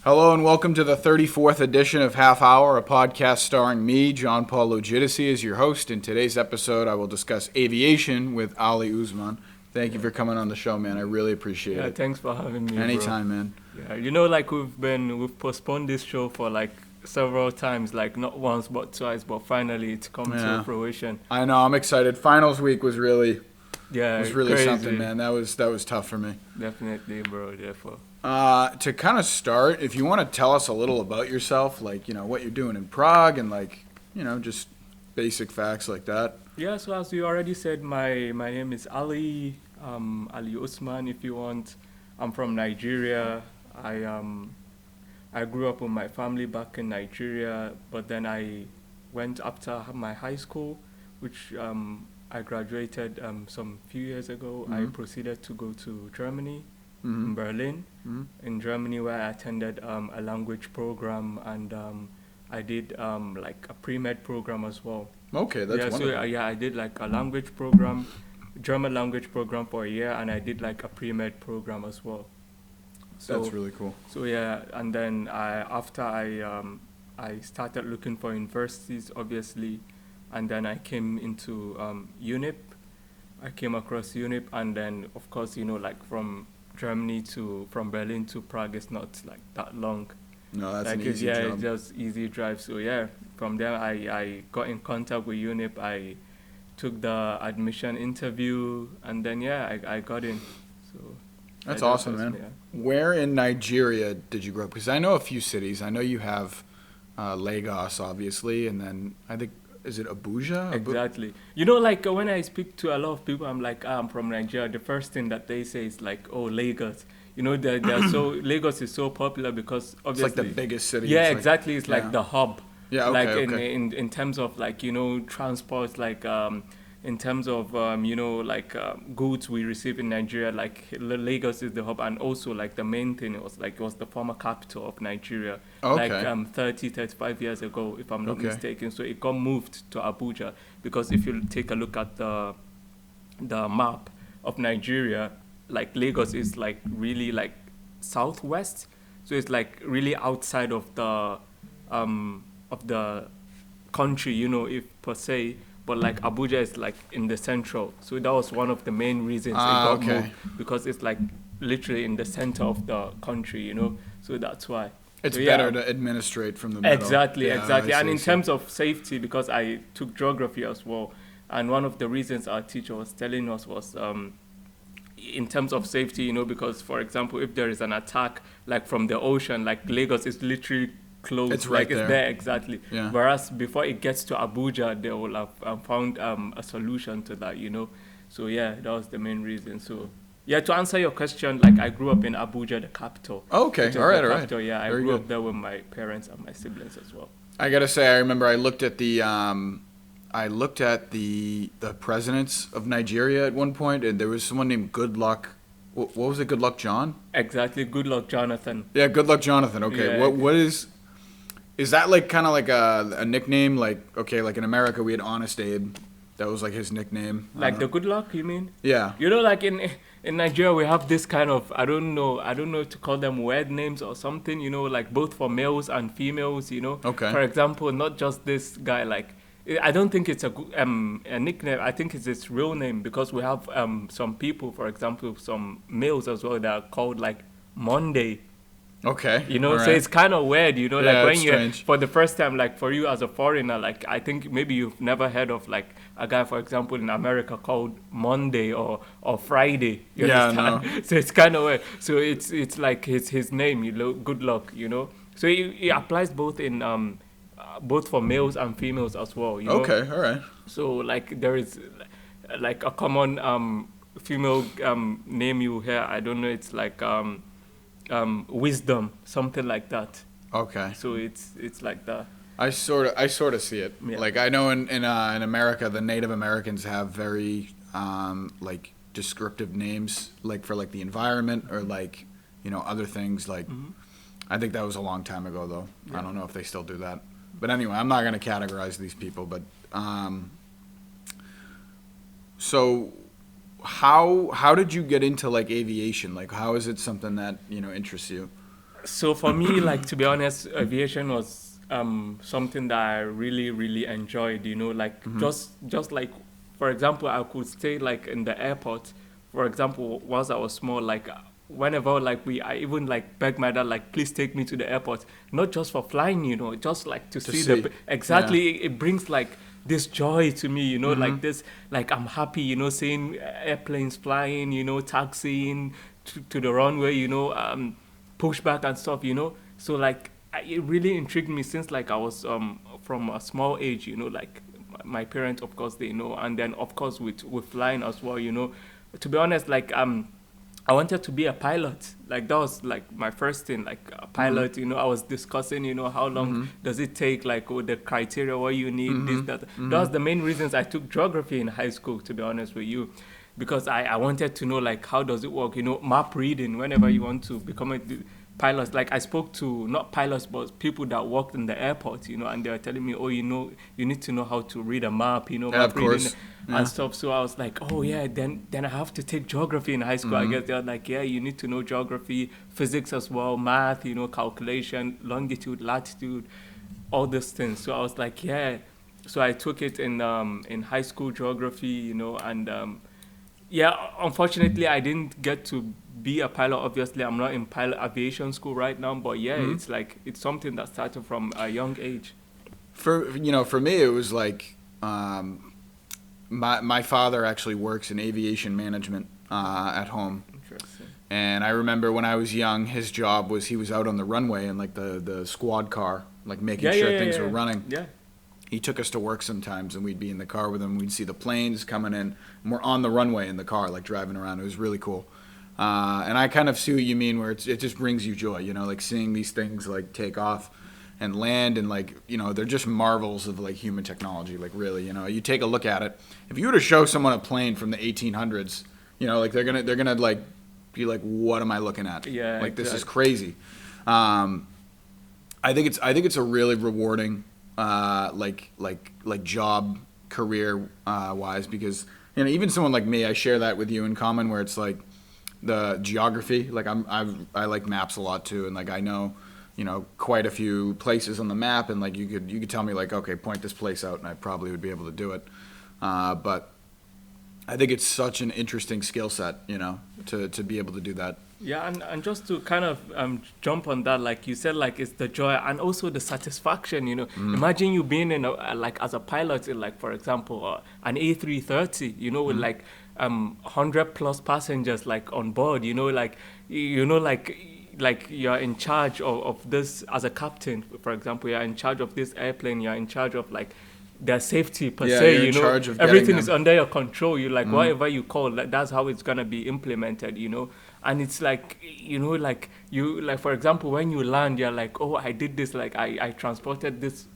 Hello and welcome to the 34th edition of Half Hour, a podcast starring me, John Paul Logidici, as your host. In today's episode, I will discuss aviation with Ali Usman. Thank you for coming on the show, man. I really appreciate it. Thanks for having me, Anytime, man. We've postponed this show for several times, not once but twice, but finally it's come to fruition. I know, I'm excited. Finals week was really crazy. something, man. That was tough for me. Definitely, bro. Therefore. To kind of start, if you want to tell us a little about yourself, what you're doing in Prague and just basic facts like that. Yeah, so as you already said, my name is Ali, Ali Usman if you want. I'm from Nigeria. I grew up with my family back in Nigeria, but then I went after my high school, which I graduated some few years ago. Mm-hmm. I proceeded to go to Germany. Mm-hmm. In Berlin, Mm-hmm. in Germany, where I attended a language program, and I did a pre-med program as well. Okay, that's wonderful. So I did a language program, German language program for a year, and I did a pre-med program as well. So, that's really cool. So and then after I started looking for universities, obviously, and then I came into UNIP. I came across UNIP, and then of course from Berlin to Prague is not that long. No, that's an easy job. It's just easy drive. So from there I got in contact with UNIP. I took the admission interview, and then I got in. So that's awesome, man. Yeah. Where in Nigeria did you grow up? Because I know a few cities. I know you have Lagos, obviously, and then I think, is it Abuja? Exactly. When I speak to a lot of people, I'm like, I'm from Nigeria. The first thing that they say is oh, Lagos. They're so Lagos is so popular because obviously it's like the biggest city. Yeah, exactly. It's like the hub. Yeah, okay. In terms of transport, in terms of goods we receive in Nigeria, Lagos is the hub, and also the main thing was it was the former capital of Nigeria. Okay. 35 years ago, if I'm not mistaken. So it got moved to Abuja, because if you take a look at the map of Nigeria, Lagos is really southwest, so it's really outside of the country, if per se. But Abuja is in the central, so that was one of the main reasons it got moved, because it's literally in the center of the country, so that's why. It's better to administrate from the middle. Exactly. And in terms of safety, because I took geography as well, and one of the reasons our teacher was telling us was in terms of safety, because for example, if there is an attack from the ocean, Lagos is literally close. It's right there. It's there, exactly. Yeah. Whereas before it gets to Abuja, they will have found a solution to that, So that was the main reason. So to answer your question, I grew up in Abuja, the capital. Okay, all right. Yeah, I Very grew good. up there with my parents and my siblings as well. I gotta say, I remember I looked at the presidents of Nigeria at one point, and there was someone named Goodluck. What was it? Goodluck John? Exactly, Goodluck Jonathan. Yeah, Goodluck Jonathan. Okay, Yeah. what is that kind of a nickname? In America we had Honest Abe. That was his nickname. The Goodluck, you mean? Yeah. In Nigeria we have this kind of, I don't know if to call them weird names or something, both for males and females, Okay. For example, not just this guy, I don't think it's a nickname. I think it's his real name, because we have some people, for example, some males as well, that are called Monday. Okay. So right. it's kind of weird, Yeah, when it's you, strange. for the first time, for you as a foreigner, I think maybe you've never heard of a guy, for example, in America called Monday or Friday. You understand? No. So it's kind of weird. So it's his name, good luck, So it applies both in both for males and females as well. Okay, all right. So there is a common female name you hear. I don't know. It's wisdom, something like that. Okay. So it's like that. I sort of see it. Yeah. I know in America, the Native Americans have very descriptive names for the environment or other things Mm-hmm. I think that was a long time ago though. Yeah. I don't know if they still do that. But anyway, I'm not going to categorize these people, but so how did you get into aviation? How is it something that interests you? So for me, like to be honest, aviation was something that I really really enjoyed. Like just like for example, I could stay like in the airport. For example, once I was small, like whenever like I even like beg my dad like please take me to the airport, not just for flying, just like to see see. Yeah. exactly. It brings like this joy to me, like this, like I'm happy, seeing airplanes flying, taxiing to the runway, pushback and stuff, So like it really intrigued me since like I was from a small age, like my parents, of course, they know, and then of course with flying as well, To be honest, like I wanted to be a pilot. Like that was like my first thing, like a pilot. I was discussing, how long does it take, like the criteria, what you need, this, that. That was the main reasons I took geography in high school. To be honest with you, because I wanted to know like how does it work, map reading whenever you want to become a pilots. Like I spoke to not pilots but people that worked in the airport, and they were telling me, oh, you need to know how to read a map, Yeah, map of reading course. and stuff. So I was like, oh yeah, then I have to take geography in high school. I guess they're like, yeah, you need to know geography, physics as well, math, calculation, longitude, latitude, all these things. So I was like, yeah. So I took it in high school, geography, and yeah, unfortunately, I didn't get to be a pilot. Obviously, I'm not in pilot aviation school right now, but yeah, it's like it's something that started from a young age. For me, it was like my father actually works in aviation management at home. Interesting. And I remember when I was young, his job was he was out on the runway in like the squad car, like making sure things were running. Yeah. He took us to work sometimes, and we'd be in the car with him. We'd see the planes coming in, and we're on the runway in the car, like driving around. It was really cool. And I kind of see what you mean, where it just brings you joy, like seeing these things like take off and land, and like they're just marvels of like human technology. Like really, you take a look at it. If you were to show someone a plane from the 1800s, like they're gonna like be like, what am I looking at? Yeah. Like this is crazy. I think it's a really rewarding like job career wise, because even someone like me, I share that with you in common, where it's like the geography. Like I like maps a lot too, and like I know quite a few places on the map, and like you could tell me like, okay, point this place out, and I probably would be able to do it. But I think it's such an interesting skill set, to be able to do that. Yeah, and just to kind of jump on that, like you said, like it's the joy and also the satisfaction. Imagine you being in like as a pilot in like, for example, an A330, with like 100 plus passengers like on board. Like like you're in charge of this as a captain. For example, you're in charge of this airplane. You're in charge of like their safety per se. You're in charge of everything them. is under your control. You like whatever you call, like, that's how it's gonna be implemented. And it's like, like you, like for example, when you land, you're like, oh, I did this, like I transported this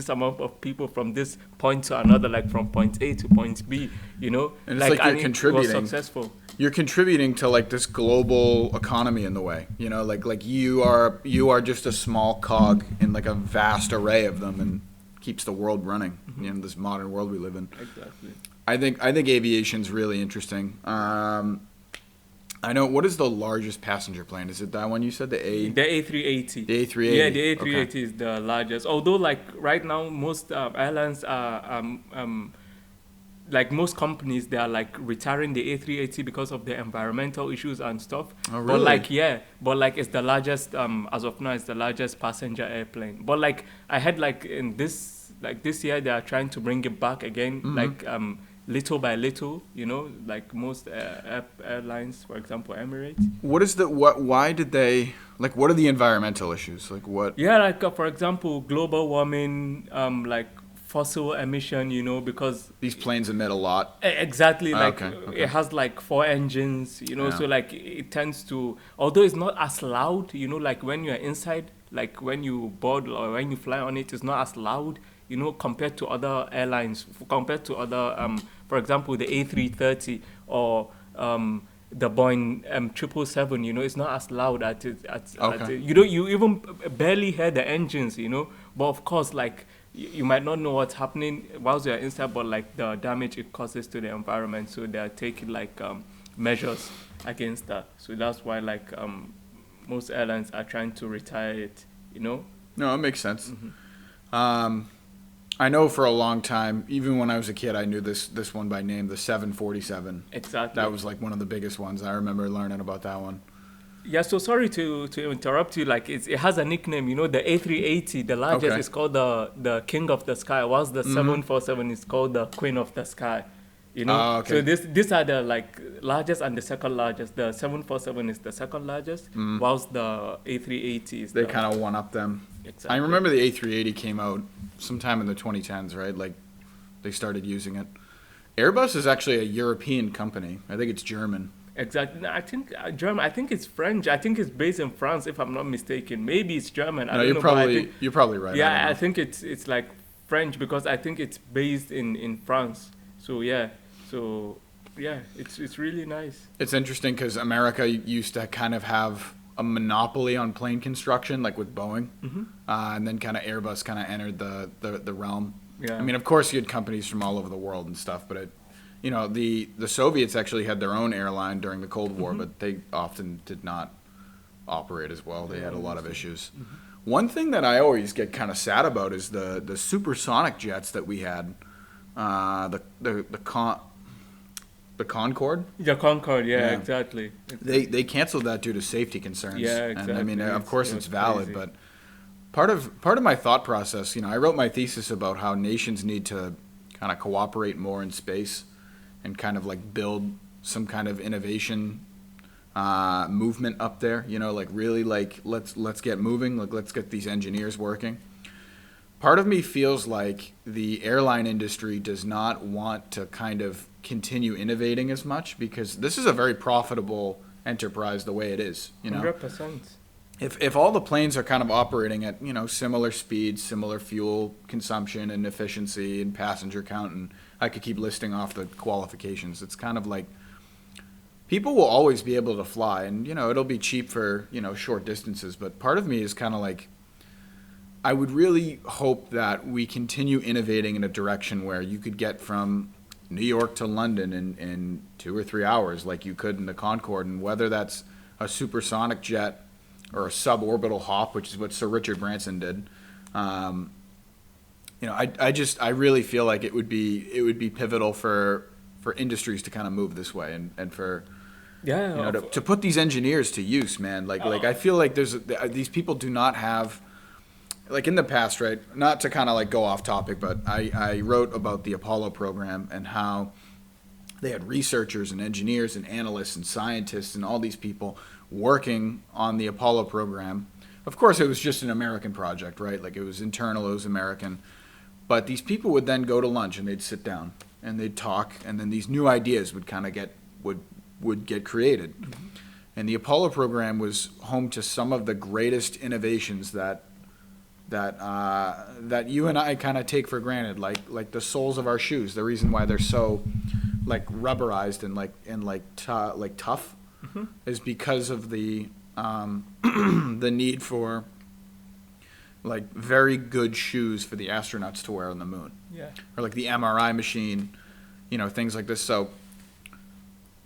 amount of people from this point to another, like from point A to point B, And it's like you're contributing. It was successful. You're contributing to like this global economy in the way, like you are just a small cog in like a vast array of them, and keeps the world running. This modern world we live in. Exactly. I think aviation's really interesting. I know. What is the largest passenger plane? Is it that one you said, the A380? The A380. Yeah, the A380 is the largest. Although, like right now, most airlines are like most companies, they are like retiring the A380 because of the environmental issues and stuff. Oh, really? But like it's the largest as of now. It's the largest passenger airplane. But like I had like in this year, they are trying to bring it back again. Like little by little, like most airlines, for example, Emirates. Why did they, like, what are the environmental issues? Like what? Yeah, like for example, global warming, like fossil emission, because These planes emit a lot. exactly, like Okay. it has like 4 engines, so like it tends to, although it's not as loud, like when you're inside, like when you board or when you fly on it's not as loud, compared to other airlines, compared to other, for example, the A330 or the Boeing 777, it's not as loud you even barely hear the engines, but of course, like you might not know what's happening whilst you're inside, but like the damage it causes to the environment, so they're taking like measures against that. So that's why like most airlines are trying to retire it, you know. No, it makes sense. I know for a long time, even when I was a kid, I knew this one by name, the 747. Exactly. That was like one of the biggest ones. I remember learning about that one. Yeah, so sorry to interrupt you. Like it has a nickname, you know, the A380, the largest Okay. is called the King of the Sky, whilst the 747 is called the Queen of the Sky. You know, Ah, okay. so these are the like largest and the second largest. The 747 is the second largest, whilst the A380 is They kind of one up them. Exactly. I remember the A380 came out sometime in the 2010s, right? Like they started using it. Airbus is actually a European company. I think it's German. Exactly. No, I think German. I think it's French. I think it's based in France, if I'm not mistaken. Maybe it's German. I No, don't you're know, but I probably think, you're probably right. yeah, I I don't know. think it's like French because I think it's based in France. So yeah, it's really nice. It's interesting because America used to kind of have a monopoly on plane construction, like with Boeing, and then kind of Airbus kind of entered the realm. Yeah. I mean, of course, you had companies from all over the world and stuff, but the Soviets actually had their own airline during the Cold War, but they often did not operate as well. They had a lot of issues. One thing that I always get kind of sad about is the supersonic jets that we had, the Concorde. The Concorde, yeah, Yeah. exactly. They canceled that due to safety concerns. Yeah, And I mean, exactly. of course, It it's was valid, crazy. but part of my thought process, I wrote my thesis about how nations need to kind of cooperate more in space and kind of like build some kind of innovation movement up there. Like really, like let's get moving. Like let's get these engineers working. Part of me feels like the airline industry does not want to kind of continue innovating as much because this is a very profitable enterprise the way it is. 100%. If all the planes are kind of operating at similar speeds, similar fuel consumption and efficiency and passenger count, and I could keep listing off the qualifications, it's kind of like people will always be able to fly, and it'll be cheap for short distances. But part of me is kind of like, I would really hope that we continue innovating in a direction where you could get from New York to London in 2 or 3 hours like you could in the Concorde, and whether that's a supersonic jet or a suborbital hop, which is what Sir Richard Branson did. I really feel like it would be pivotal for industries to kind of move this way and for Yeah. to put these engineers to use, man. Like I feel like these people do not have, like in the past, right? Not to kind of like go off topic, but I wrote about the Apollo program and how they had researchers and engineers and analysts and scientists and all these people working on the Apollo program. Of course, it was just an American project, right? Like it was internal, it was American. But these people would then go to lunch and they'd sit down and they'd talk, and then these new ideas would kind of would get created. And the Apollo program was home to some of the greatest innovations that you and I kind of take for granted, like the soles of our shoes. The reason why they're so like rubberized and tough is because of the the need for like very good shoes for the astronauts to wear on the moon. Yeah. Or like the MRI machine, things like this. So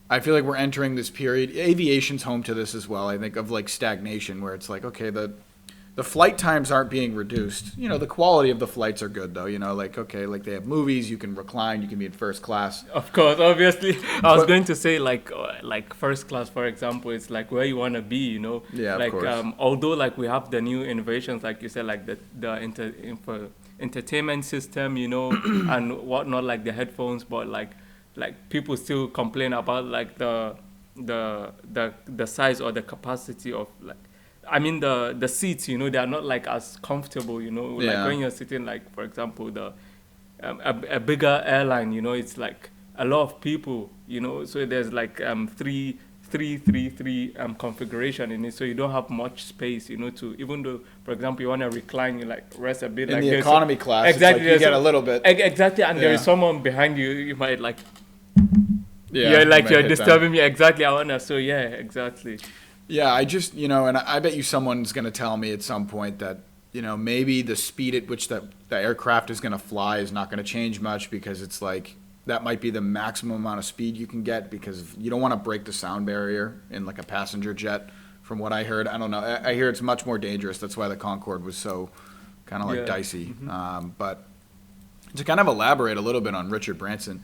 I feel like we're entering this period. Aviation's home to this as well, I think, of like stagnation, where it's like, okay, the flight times aren't being reduced. The quality of the flights are good though. Like, okay, like they have movies, you can recline, you can be in first class. Of course, obviously. I was going to say like first class, for example, it's like where you want to be, Yeah, of like course. although like we have the new innovations, like you said, like the entertainment system, and whatnot, like the headphones, but like people still complain about like the size or the capacity of like, I mean the seats, they are not like as comfortable, Yeah. like when you're sitting like, for example, a bigger airline, it's like a lot of people, so there's like three configuration in it, so you don't have much space, to, even though, for example, you want to recline, you like rest a bit In like the this. economy class, Exactly, it's like you get so- a little bit. Exactly, and there is Yeah. someone behind you, you might like, Yeah, like might you're hit them. disturbing me. Exactly, I wanna. So yeah, exactly. Yeah, I just, and I bet you someone's going to tell me at some point that, maybe the speed at which the aircraft is going to fly is not going to change much, because it's like that might be the maximum amount of speed you can get, because you don't want to break the sound barrier in like a passenger jet from what I heard. I don't know. I hear it's much more dangerous. That's why the Concorde was so kind of like dicey. But to kind of elaborate a little bit on Richard Branson,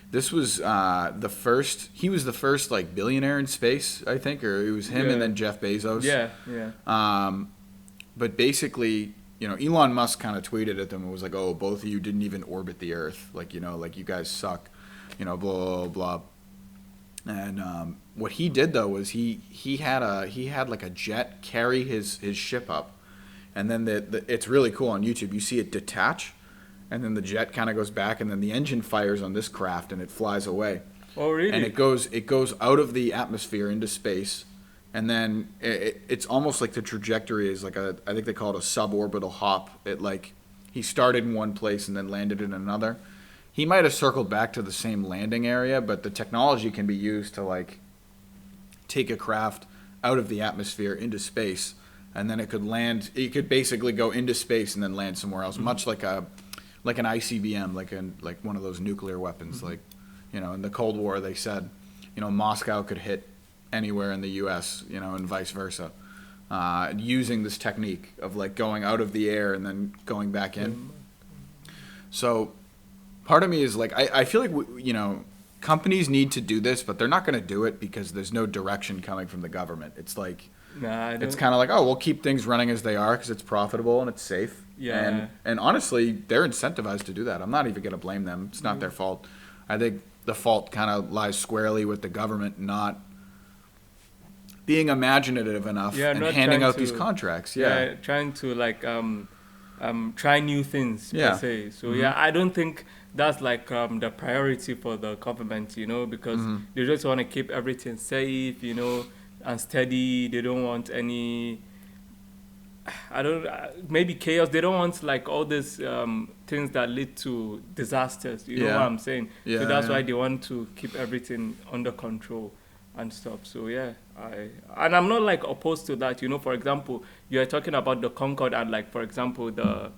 this was he was the first like billionaire in space, I think, or it was him and then Jeff Bezos. But basically, Elon Musk kind of tweeted at them and was like, "Oh, both of you didn't even orbit the Earth. Like, like you guys suck, blah, blah, blah." And what he did though was he had like a jet carry his ship up, and then it's really cool on YouTube. You see it detach, and then the jet kind of goes back, and then the engine fires on this craft, and it flies away. Oh, really? And it goes out of the atmosphere into space, and then it's almost like the trajectory is like I think they call it a suborbital hop. He started in one place and then landed in another. He might have circled back to the same landing area, but the technology can be used to like take a craft out of the atmosphere into space, and then it could land. It could basically go into space and then land somewhere else, much like an ICBM, like one of those nuclear weapons. Like, in the Cold War, they said, Moscow could hit anywhere in the U.S., and vice versa, using this technique of like going out of the air and then going back in. So part of me is like, I feel like, companies need to do this, but they're not going to do it because there's no direction coming from the government. It's like, it's kind of like, oh, we'll keep things running as they are because it's profitable and it's safe. Yeah. And honestly, they're incentivized to do that. I'm not even going to blame them. It's not their fault. I think the fault kind of lies squarely with the government not being imaginative enough and handing out these contracts. Trying to like try new things per se. So I don't think that's like the priority for the government, because they just want to keep everything safe, and steady. They don't want any maybe chaos. They don't want like all these things that lead to disasters. You know what I'm saying? So that's why they want to keep everything under control and stuff. So I'm not like opposed to that. For example, you're talking about the Concorde and like, for example, the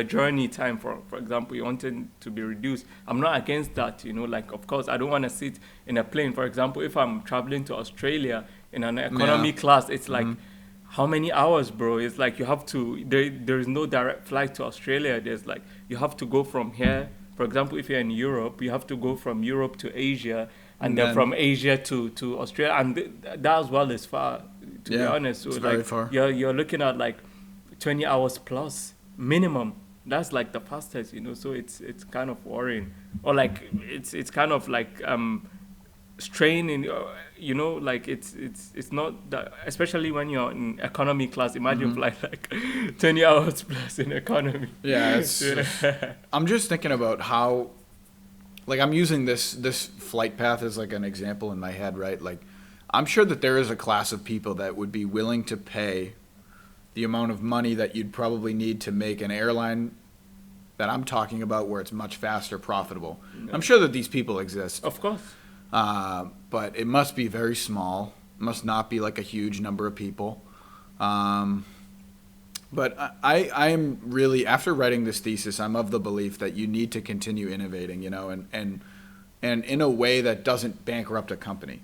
journey time, for example, you want it to be reduced. I'm not against that. Like, of course, I don't want to sit in a plane. For example, if I'm traveling to Australia in an economy class, it's like, how many hours, bro? It's like you have to, there is no direct flight to Australia. There's like, you have to go from here. For example, if you're in Europe, you have to go from Europe to Asia, and then from Asia to Australia. And that as well is far, to be honest. So it's like, very far. You're looking at like 20 hours plus minimum. That's like the fastest, so it's kind of worrying. Or like, it's kind of like, straining, like it's not that, especially when you're in economy class. Imagine flying like 20 hours plus in economy. I'm just thinking about how, like, I'm using this flight path as like an example in my head, right? Like, I'm sure that there is a class of people that would be willing to pay the amount of money that you'd probably need to make an airline that I'm talking about where it's much faster profitable. I'm sure that these people exist. Of course. But it must be very small. It must not be like a huge number of people. But I am really, after writing this thesis, I'm of the belief that you need to continue innovating, and in a way that doesn't bankrupt a company,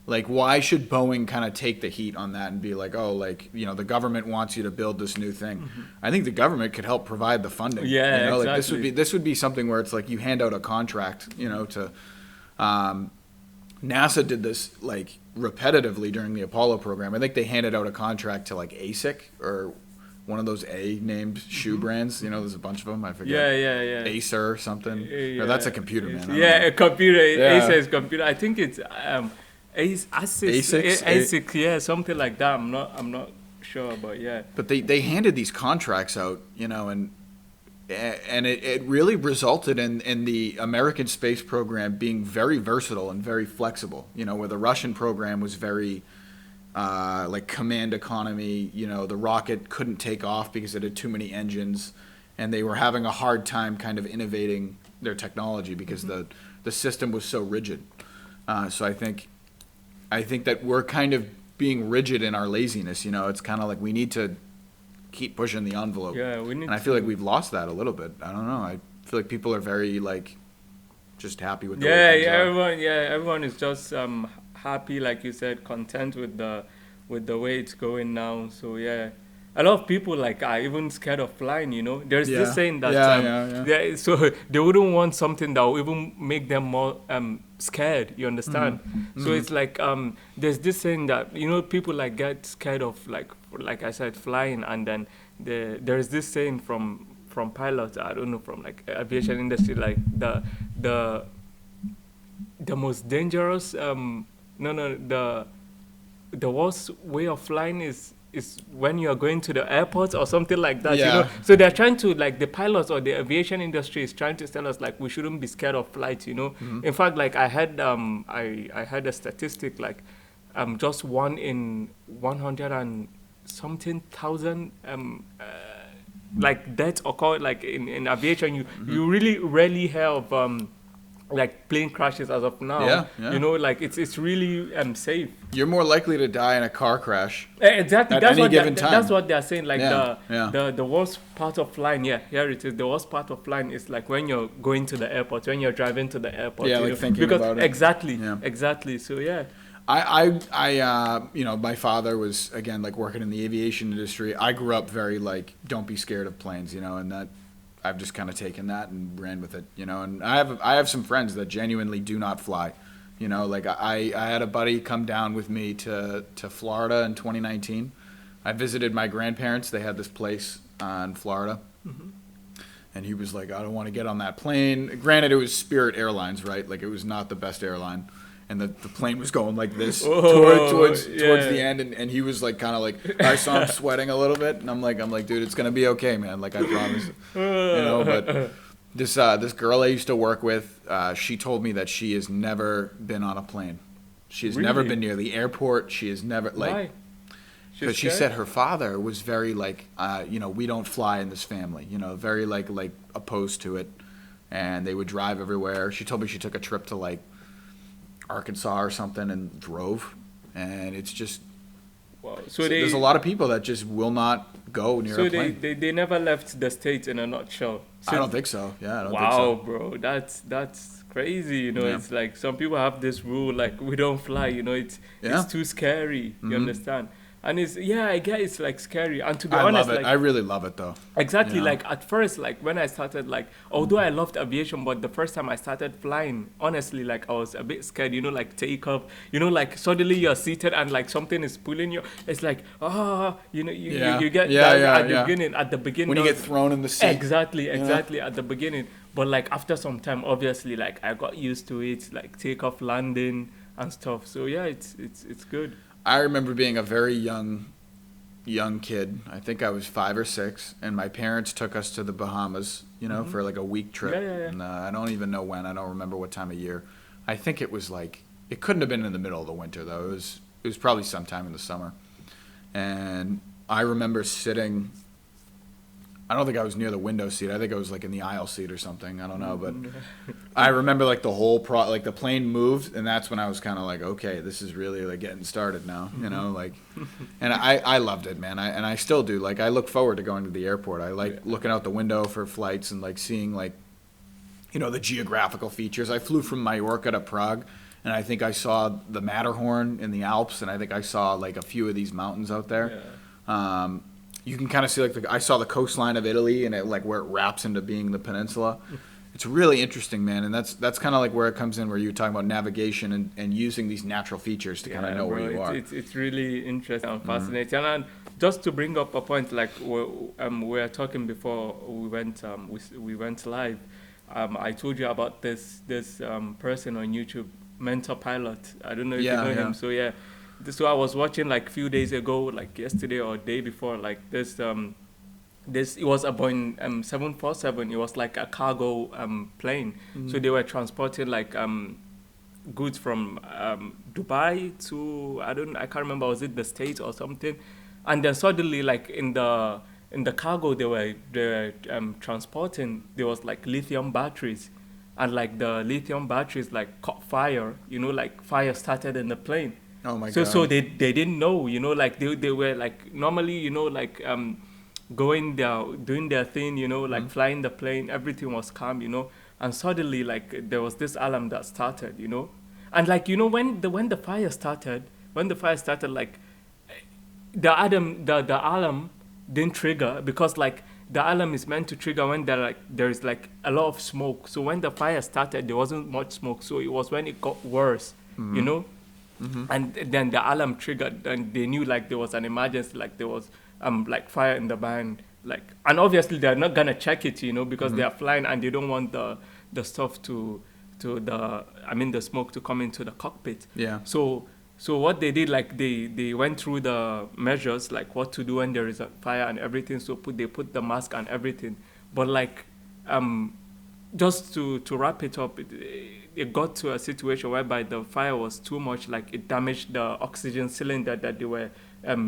like why should Boeing kind of take the heat on that and be like, oh, like, the government wants you to build this new thing. I think the government could help provide the funding. Exactly. Like this would be something where it's like you hand out a contract, to NASA did this like repetitively during the Apollo program. I think they handed out a contract to like ASIC or one of those A-named shoe brands. There's a bunch of them. I forget. Acer or something. Or that's a computer, man. A computer. Acer is computer. I think it's ASIC, something like that. I'm not sure, but yeah. But they handed these contracts out, and it really resulted in the American space program being very versatile and very flexible. Where the Russian program was very like command economy. The rocket couldn't take off because it had too many engines, and they were having a hard time kind of innovating their technology because the system was so rigid. So I think that we're kind of being rigid in our laziness. It's kind of like we need to keep pushing the envelope. And I feel like we've lost that a little bit. I don't know. I feel like people are very like just happy with the way things are. Everyone is just happy, like you said, content with the way it's going now. So yeah, a lot of people like are even scared of flying. You know, there's Yeah. this saying that Yeah. so they wouldn't want something that will even make them more scared. You understand? So it's like there's this saying that people like get scared of like I said flying, and then there's this saying from pilots, I don't know, from like aviation industry, like the the most dangerous no no the worst way of flying is when you are going to the airport or something like that. Yeah. So they're trying to, like, the pilots or the aviation industry is trying to tell us like we shouldn't be scared of flight. In fact, like I had I had a statistic like just one in 100 and something thousand like deaths occur like in aviation. You really rarely hear of like plane crashes as of now. Yeah. Like it's really safe. You're more likely to die in a car crash. Exactly. At That's any what given time. that's what they're saying. Like Yeah. the worst part of flying. Yeah, here it is. The worst part of flying is like when you're going to the airport, when you're driving to the airport. Yeah, like thinking about it. Exactly. Yeah. Exactly. So yeah. My father was, again, like working in the aviation industry. I grew up very like, don't be scared of planes, and that I've just kind of taken that and ran with it, and I have some friends that genuinely do not fly, like I had a buddy come down with me to Florida in 2019. I visited my grandparents. They had this place in Florida. And he was like, I don't want to get on that plane. Granted, it was Spirit Airlines, right? Like, it was not the best airline. And the plane was going like this towards the end, and he was like kind of like, I saw him sweating a little bit, and I'm like, dude, it's gonna be okay, man. Like, I promise. But this girl I used to work with, she told me that she has never been on a plane. She has never been near the airport. She has never Why? because she said her father was very like, we don't fly in this family, very like opposed to it, and they would drive everywhere. She told me she took a trip to like Arkansas or something and drove, and it's just wow. there's a lot of people that just will not go near a plane. So they never left the States in a nutshell. I don't think so. Yeah, I don't think wow, so. bro, that's crazy. Yeah. It's like some people have this rule like we don't fly. It's too scary. You understand? And I get it's like scary. And to be honest, love it. like, I really love it though. exactly. Like at first, like when I started, like although I loved aviation, but the first time I started flying, honestly, like I was a bit scared. Like take off. Like suddenly you're seated and like something is pulling you. It's like you get that at the beginning when you get thrown in the seat. Exactly at the beginning. But like after some time, obviously, like I got used to it, like take off, landing and stuff. So yeah, it's good. I remember being a very young kid. I think I was 5 or 6, and my parents took us to the Bahamas, for like a week trip. Yeah. And I don't even know when. I don't remember what time of year. I think it was like, it couldn't have been in the middle of the winter though. It was probably sometime in the summer. And I remember sitting, I don't think I was near the window seat. I think I was like in the aisle seat or something. I don't know, but I remember like the whole like the plane moved, and that's when I was kind of like, okay, this is really like getting started now, and I loved it, man. And I still do. Like, I look forward to going to the airport. I like looking out the window for flights and like seeing like, the geographical features. I flew from Mallorca to Prague, and I think I saw the Matterhorn in the Alps, and I think I saw like a few of these mountains out there. Yeah. You can kind of see like I saw the coastline of Italy and it like where it wraps into being the peninsula. It's really interesting, man, and that's kind of like where it comes in, where you're talking about navigation and using these natural features to kind of know where you are. It's really interesting and fascinating. And just to bring up a point, like we were talking before we went live. I told you about this person on YouTube, Mentor Pilot. I don't know if you know him. So yeah. So I was watching like a few days ago, like yesterday or day before, like this it was a Boeing 747. It was like a cargo plane. So they were transporting like goods from Dubai to I can't remember, was it the States or something? And then suddenly, like in the cargo they were transporting, there was like lithium batteries, and like the lithium batteries like caught fire. Like fire started in the plane. Oh my God. So they didn't know, like they were like normally, like going there, doing their thing, like flying the plane, everything was calm, and suddenly like there was this alarm that started, And like, you know, when the fire started, like the alarm didn't trigger because like the alarm is meant to trigger when there is like a lot of smoke. So when the fire started, there wasn't much smoke. So it was when it got worse, you know. And then the alarm triggered, and they knew like there was an emergency, like there was like fire in the band, like, and obviously they're not gonna check it, you know, because they are flying and they don't want the stuff to the smoke to come into the cockpit. Yeah. So what they did, like they went through the measures, like what to do when there is a fire and everything. So they put the mask and everything, but like just to wrap it up, it got to a situation whereby the fire was too much, like it damaged the oxygen cylinder that they were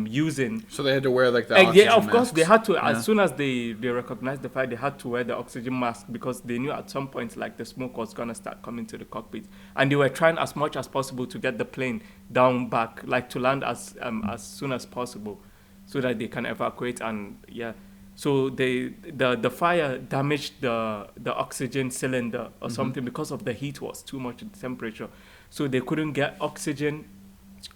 using. So they had to wear like the oxygen yeah, of course masks. they had to. As soon as they recognized the fire, they had to wear the oxygen mask because they knew at some point like the smoke was gonna start coming to the cockpit, and they were trying as much as possible to get the plane down back, like to land as soon as possible, so that they can evacuate. And yeah, so the fire damaged the oxygen cylinder or something because of the heat was too much, the temperature, so they couldn't get oxygen,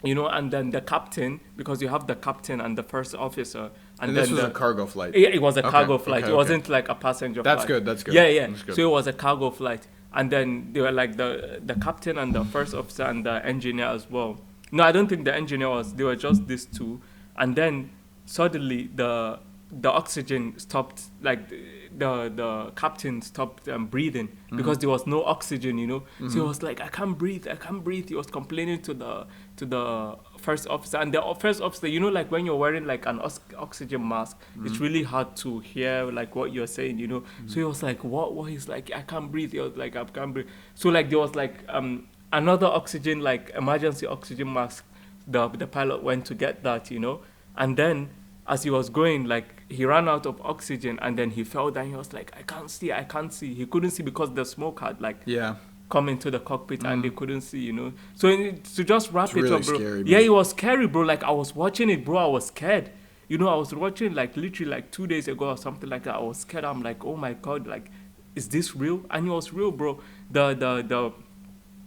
you know. And then the captain, because you have the captain and the first officer, And this was a cargo flight. Yeah, it was a Okay, cargo flight. okay, It wasn't like a passenger That's flight. good. That's good. Yeah. That's good. So it was a cargo flight, and then they were like the captain and the first officer and the engineer as well. No, I don't think the engineer was. They were just these two, and then suddenly the oxygen stopped. Like the captain stopped breathing because there was no oxygen, you know. So he was like, I can't breathe. He was complaining to the first officer, and the first officer, you know, like when you're wearing like an oxygen mask, it's really hard to hear like what you're saying, you know. So he was like, what? He's like, I can't breathe. He was like, I can't breathe. So like there was like another oxygen, like emergency oxygen mask. The pilot went to get that, you know, and then as he was going, like he ran out of oxygen, and then he fell down. He was like, I can't see. He couldn't see because the smoke had like come into the cockpit and they couldn't see, you know. So to just wrap it really up, bro. Scary, yeah, it was scary, bro. Like I was watching it, bro. I was scared. You know, I was watching like literally like 2 days ago or something like that. I was scared. I'm like, oh my God, like, is this real? And it was real, bro.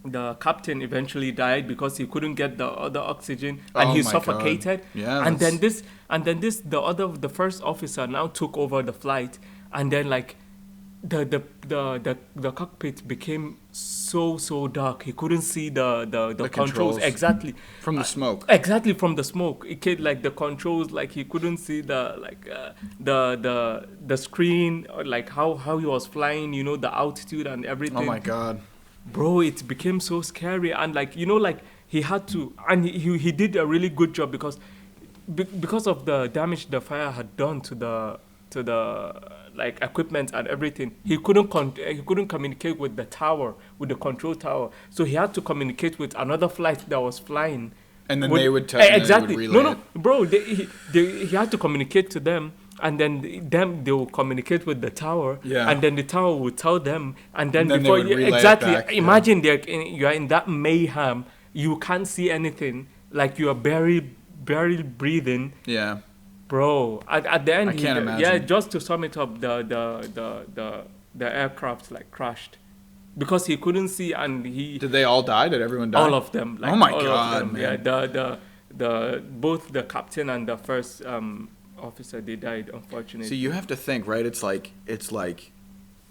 The captain eventually died because he couldn't get the other oxygen and he suffocated. Yeah, and then the first officer now took over the flight, and then like the cockpit became so dark. He couldn't see the controls exactly from the smoke. Exactly from the smoke. It came like the controls, like he couldn't see the screen, or like how he was flying, you know, the altitude and everything. Oh my God. Bro, it became so scary, and like, you know, like he had to, and he did a really good job because of the damage the fire had done to the like equipment and everything. He couldn't communicate with the tower, with the control tower, so he had to communicate with another flight that was flying. And then they would tell exactly. They would relay No, bro, he had to communicate to them. And then they will communicate with the tower, and then the tower will tell them, and then before they would relay exactly, it back, imagine you are in that mayhem, you can't see anything, like you are barely breathing. Yeah, bro. At the end, I can't imagine. Yeah, just to sum it up, the aircraft like crashed because he couldn't see, and he. Did they all die? Did everyone die? All of them. Like, oh my all God, of them. man. Yeah, the both the captain and the first officer, they died, unfortunately. So you have to think, right? It's like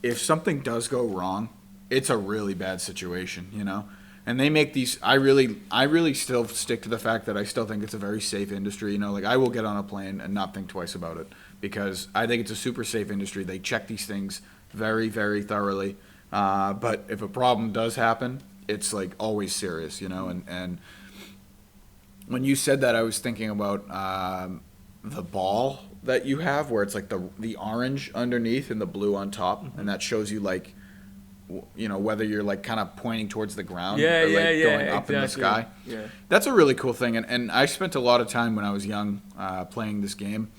if something does go wrong, it's a really bad situation, you know. And they make these. I really still stick to the fact that I still think it's a very safe industry. You know, like I will get on a plane and not think twice about it because I think it's a super safe industry. They check these things very, very thoroughly. But if a problem does happen, it's like always serious, you know. And when you said that, I was thinking about the ball that you have where it's like the orange underneath and the blue on top, and that shows you like, you know, whether you're like kind of pointing towards the ground or like going up in the sky. Yeah. That's a really cool thing. And I spent a lot of time when I was young playing this game.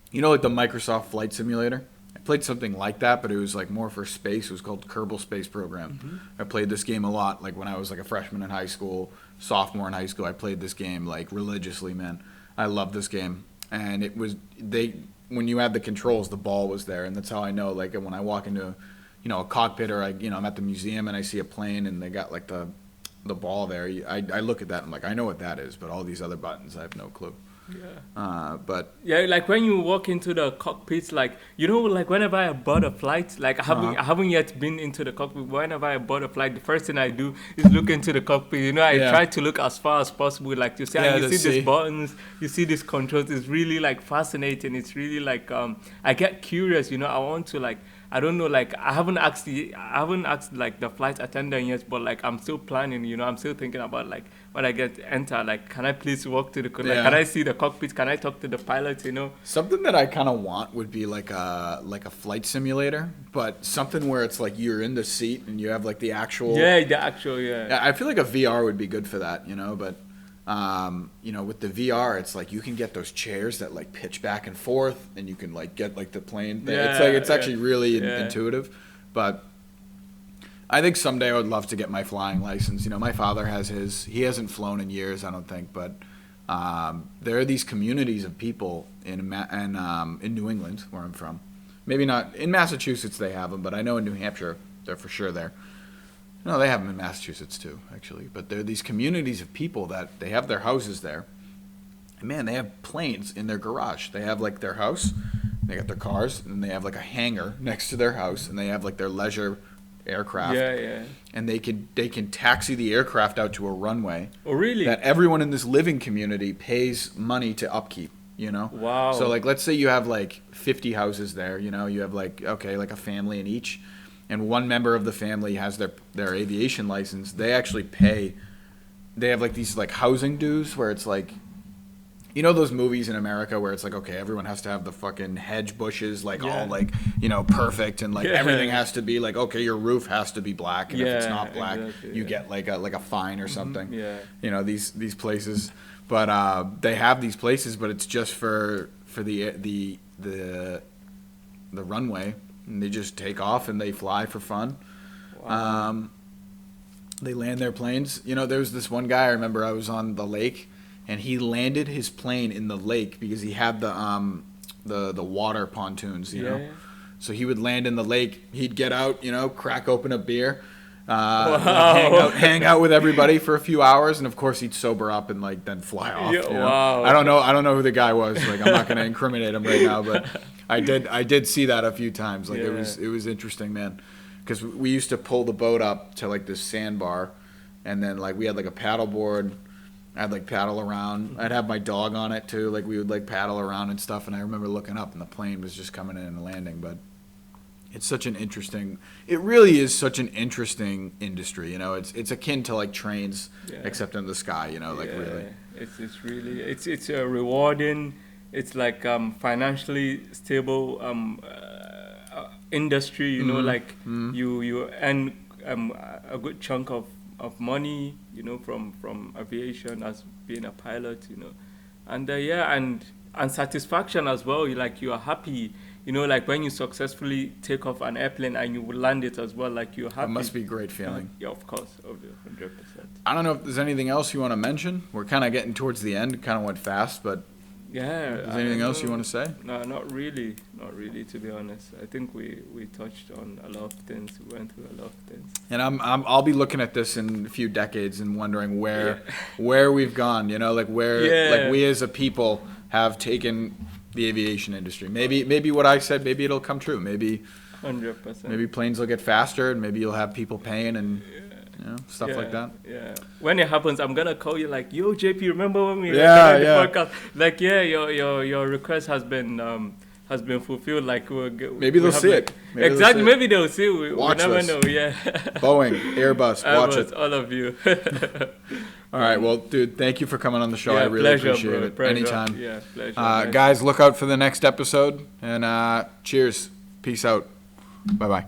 You know, like the Microsoft Flight Simulator? I played something like that, but it was like more for space. It was called Kerbal Space Program. I played this game a lot, like when I was like a freshman in high school, sophomore in high school. I played this game like religiously, man. I love this game. And it was when you had the controls, the ball was there, and that's how I know. Like when I walk into, you know, a cockpit or I'm at the museum and I see a plane and they got like the the ball there, I look at that and I'm like, I know what that is, but all these other buttons, I have no clue. Yeah. But yeah, like when you walk into the cockpit, like, you know, like whenever I board a flight, like I haven't yet been into the cockpit. Whenever I board a flight, the first thing I do is look into the cockpit. You know, I try to look as far as possible, like to see. And you see these buttons, you see these controls. It's really like fascinating. It's really like I get curious. You know, I want to like. I don't know, like I haven't asked like the flight attendant yet, but like I'm still planning, you know, I'm still thinking about like when I get enter, like can I please walk to the like can I see the cockpit? Can I talk to the pilot, you know? Something that I kind of want would be like a flight simulator, but something where it's like you're in the seat and you have like the actual I feel like a VR would be good for that, you know, but you know, with the VR, it's like you can get those chairs that like pitch back and forth, and you can like get like the plane thing. It's actually really intuitive. But I think someday I would love to get my flying license. You know, my father has his. He hasn't flown in years, I don't think, but there are these communities of people in New England, where I'm from. Maybe not in Massachusetts, they have them, but I know in New Hampshire they're for sure there. No, they have them in Massachusetts too, actually. But there are these communities of people that they have their houses there. And man, they have planes in their garage. They have like their house, they got their cars, and they have like a hangar next to their house, and they have like their leisure aircraft. Yeah. And they can taxi the aircraft out to a runway. Oh, really? That everyone in this living community pays money to upkeep. You know? Wow. So like, let's say you have like 50 houses there. You know, you have like like a family in each. And one member of the family has their aviation license. They actually pay. They have like these like housing dues where it's like, you know those movies in America where it's like, okay, everyone has to have the fucking hedge bushes like all like, you know, perfect, and like everything has to be like, okay, your roof has to be black, and if it's not black, you get like a fine or something. Yeah. You know, these places, but they have these places, but it's just for the runway. And they just take off and they fly for fun. Wow. They land their planes. You know, there was this one guy, I remember I was on the lake, and he landed his plane in the lake because he had the water pontoons, you know. So he would land in the lake. He'd get out, you know, crack open a beer, hang out with everybody for a few hours, and of course he'd sober up and like then fly off. You know? Wow. I don't know who the guy was. Like, I'm not going to incriminate him right now, but I did see that a few times. Like it was interesting, man, because we used to pull the boat up to like this sandbar, and then like we had like a paddle board. I'd like paddle around. I'd have my dog on it too. Like we would like paddle around and stuff. And I remember looking up and the plane was just coming in and landing. But it really is such an interesting industry. You know, it's akin to like trains, except in the sky. You know, like really. It's really it's a rewarding. It's like financially stable industry. You know, like you earn a good chunk of money, you know, from aviation as being a pilot, you know, and and satisfaction as well. You are happy, you know, like when you successfully take off an airplane and you land it as well, like you're happy. It must be a great feeling. Yeah, of course, 100%. I don't know if there's anything else you want to mention. We're kind of getting towards the end. Kind of went fast, but is there anything else you want to say? No, not really, to be honest. I think we touched on a lot of things. We went through a lot of things. And I'll be looking at this in a few decades and wondering where we've gone. You know, like like we as a people have taken the aviation industry. Maybe what I said, maybe it'll come true. Maybe 100%. Maybe planes will get faster, and maybe you'll have people paying and. You know, stuff like that. Yeah. When it happens, I'm gonna call you like, yo, JP, remember when we recorded the podcast? Like, your request has been fulfilled. Like, maybe they'll see it. Maybe they'll see. We never know. Yeah. Boeing, Airbus, watch it. All of you. All right. Well, dude, thank you for coming on the show. I really appreciate it. Pleasure. Anytime. Yeah, pleasure. Guys, look out for the next episode. And cheers. Peace out. Bye-bye.